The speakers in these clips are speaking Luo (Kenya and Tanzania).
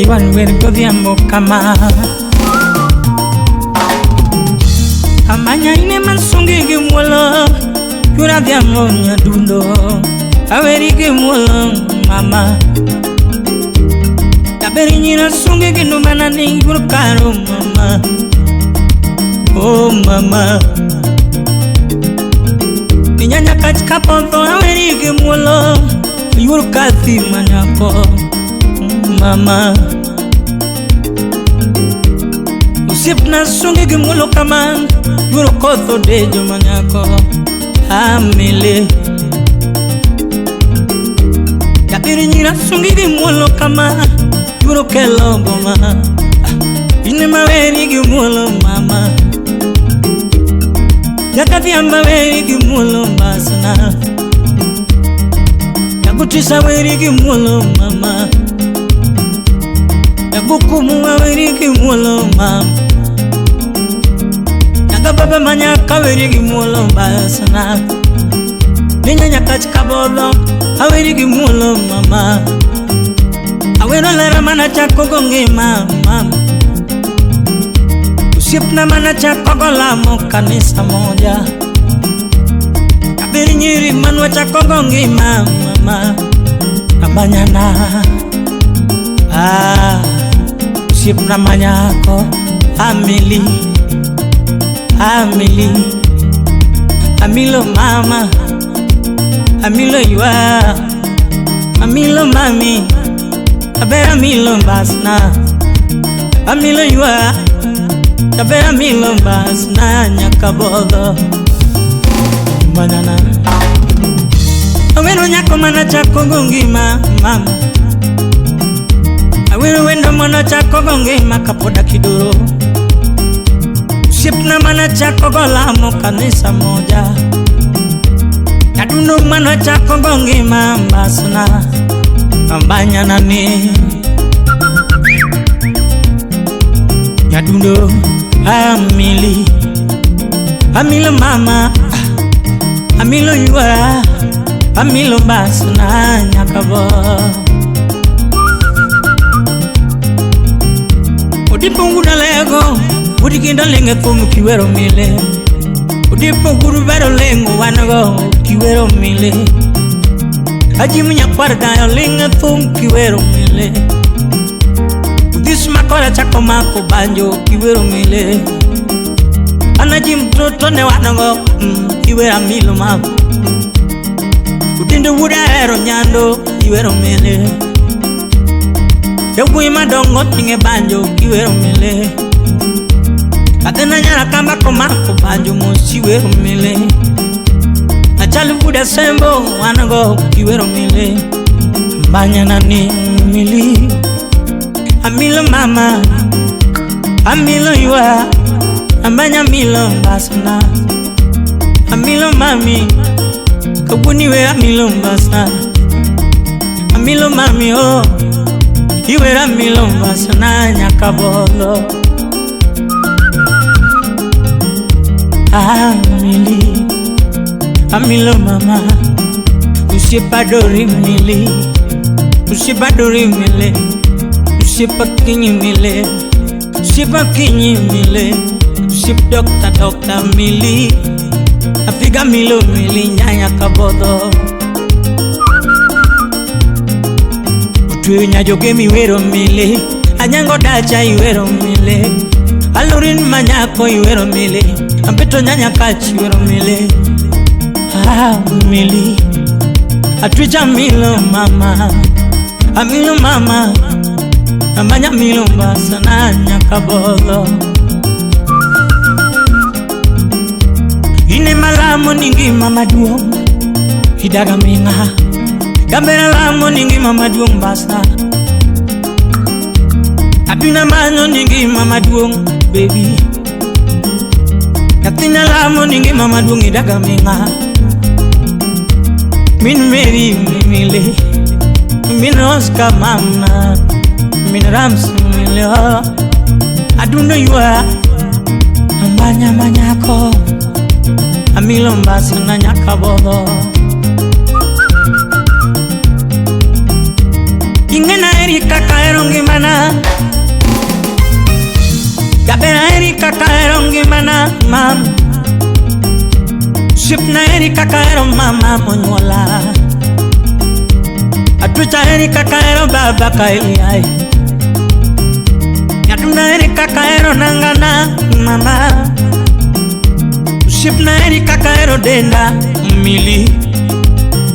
Aywan wer godhiambo kama Amanya ine mansungi gimuolo Yura dhiambo nyadundo Aweri gimuolo mama Taberi nyina sungi ginumana ni yurkaro mama Oh mama Ninyanya kachikapoto aweri gimuolo Yurkati manyako Mama Usip na sungi gimulo kaman Yuro kotho dejo manyako Amile Kabiri nyira sungi gimulo kaman Yuro kelo goma Ine maweri gimulo mama Yakati amaweri gimulo basana Yakutisa weri gimulo mama Yakukumu waweri gimulo mama Yakababa manyaka weri gimulo basana Ninya nyakachika bodo aweri gimulo mama Awero lera mana chako gongi mama Usipna mana chako golamo kanisa moja Kabiri nyiri manwa chako gongi mama Kabanyana Usip namanya ko Amili Amilo mama Amilo yua Amilo mami Abe amilo basna Amilo yua Abe amilo basna Nyakabodo Manana Awero nyako mana chako gongi mama Awero wendo mana chako gongi makapoda kiduro Usipna mana chako golamo kanisa moja Yadundo mana chako gongi mambasna Ambanya nani Yadundo Amilo mama Amilo yua Amilo basna Nyakabo Udipungu na lego Udikinda lenge kumu kiwero mile Udipungu vero lengo wanago kiwero mile Ajimu nyakwarda yo lenge kumu kiwero mile Udisma kora chako mako banjo kiwero mile Anajimu toto ne wanago kiwera milo mama Udindu wuda ero nyando kiwero mile Yogui madongo tinge banjo kiwero mile Katena nyara kamba komako banjo mosiwero mile Achali wuda sembo wanago kiwero mile Mbanya nani mili Amilo mama Amilo yua Ambanya milo mbasana Amilo mami Kabuniwe amilo mbasana Amilo mami oh Iwe amilo mbasana Nyakabolo Amilo mama Usipadori mili Usipadori mile Usipakinyi mile Usipakinyi mile Usip dokta mili Afiga milo mili Nyanya kabodo Utuyo nyajoge miwero mili Anyango dacha iwero mili Alurin manyako iwero mili Ampeto nyanya kachi iwero mili Mili Atwicha milo mama Amilo mama Amanya milo mbasana Nyakabolo Ine malamo ningi mama duong Hidaga minga Gambera lamo ningi mama duong basa Abina manyo ningi mama duong baby Katina lamo ningi mama duong hidaga minga Min meri mimile Min Oscar mama Min Rams mimile Adundo yua Ambanya manyako Amilo mbasana Nyakabolo Ingena eri kaka erongi mana Gabena eri kaka erongi mana mam Shipna eri kaka ero mama monyola Atucha eri kaka ero baba kaili ai Yaduna eri kaka ero nangana mama Shipna eri kaka ero denda mili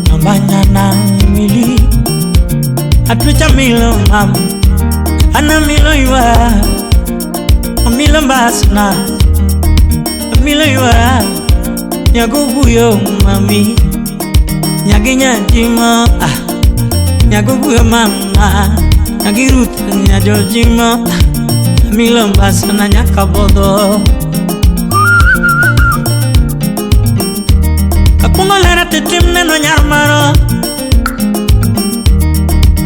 Nambanyana mili Atucha milo mam Ana milo iwa Milo mbasna Milo iwa Nyagubuyo mami Nyaginya jima Nyagubuyo mama Nyagirut nyajojima Milo mbasna nyakabodo Akungolera titimne no nyarmaro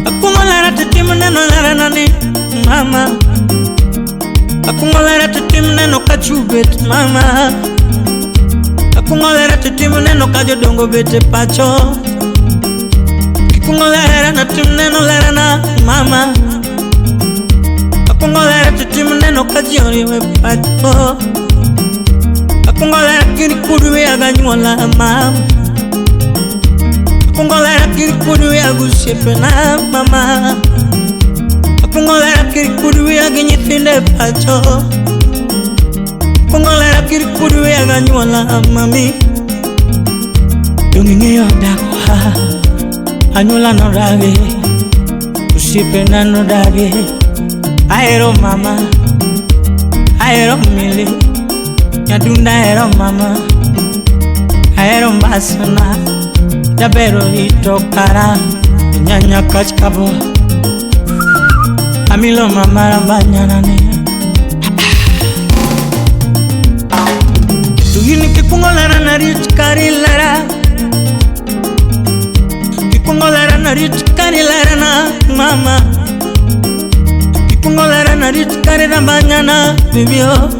Akungolera titimne no laranani mama Akungolera titimne no kachubet mama Akungolera titimne no kajodongo bete pacho Akungolera na timne no lerana mama Akungolera titimne no kajioriwe pacho Akungolera kiri kuduwe aganyuola mama Akungolera kiri kuduwe agushepe na mama Akungolera kiri kuduwe aginyithinde pacho Akungolera kiri kuduwe aganyuola mami Yungingeyo dakwa Anyuola no dage Ushepe na no dage Aero mama Aero mili Nyadunda ero mama Aero mbasana Jabero itokara Nyanya kachkabo Amilo mama rambanyanane Tuyini kikungolera na richkari lera Kikungolera na richkari lera na mama Kikungolera na richkari rambanyana bibio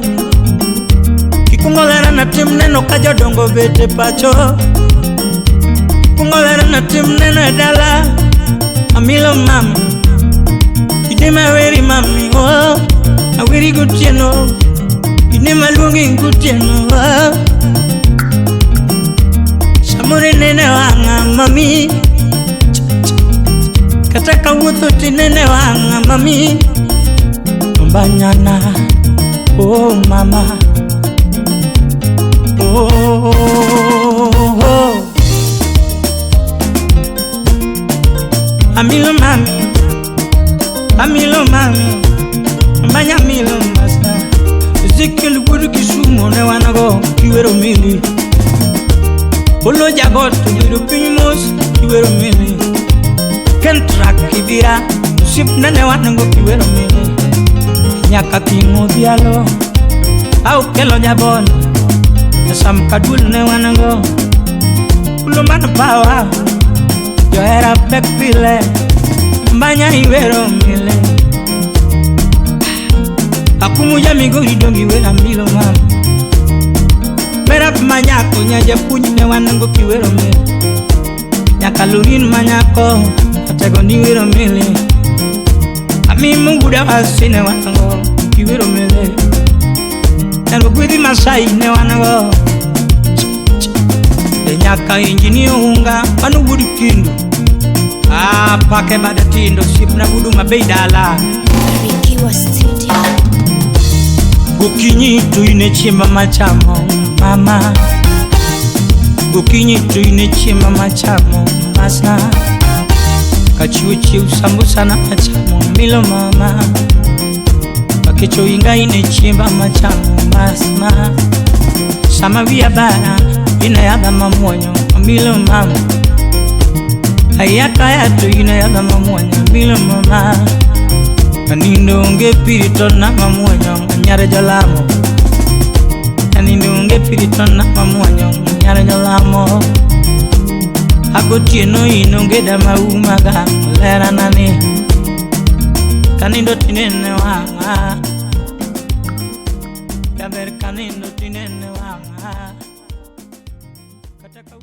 Kungolera na timne no kajodongo bete pacho Kungolera na timne no edala Amilo mama Idema weri mami oh Awiri gutieno Idema lungi gutieno oh Samure nene wanga mami Kataka wuthoti nene wanga mami Mbanyana oh mama Amilo mami Amilo mami Mbanya milo mbasa Zikil gudu kisumo ne wanago Kiwero mili Olo jagot Kiwero pinimos Kiwero mili Kentrak kibira Sip nane wanago Kiwero mili Nyaka kingo dialo Au kelo jabon Sam kadul ne wanago Kulumana pawa Yo era pekpile Mbanya iwero mile Akumuja migo idongi wera milo mama Merap manyako nyaje punyi ne wanago kiwero mile Nyakalurin manyako Atego ni wero mile Ami mungu da wasi ne wanago kiwero mile Nero gwidi masai ne wanago Nyaka injinio hunga Manu budi kindu Pake madatindo Sip na budu mabeidala Rikiwa studio Gukinyi tuine chimba machamo mama Gukinyi tuine chimba machamo masna Kachuchi usambusa na machamo milo mama Pakecho inga ine chimba machamo masna Sama via bara ina yaga mamuonyo milo mama Ayaka yato ina yaga mamuonyo milo mama Kanindo unge pirito na mamuonyo nyare jalamo Kanindo unge pirito na mamuonyo nyare jalamo Ako tieno inonge da maumaga lera nani Kanindo tinene wanga Kaber kanindo tinene wanga Kataka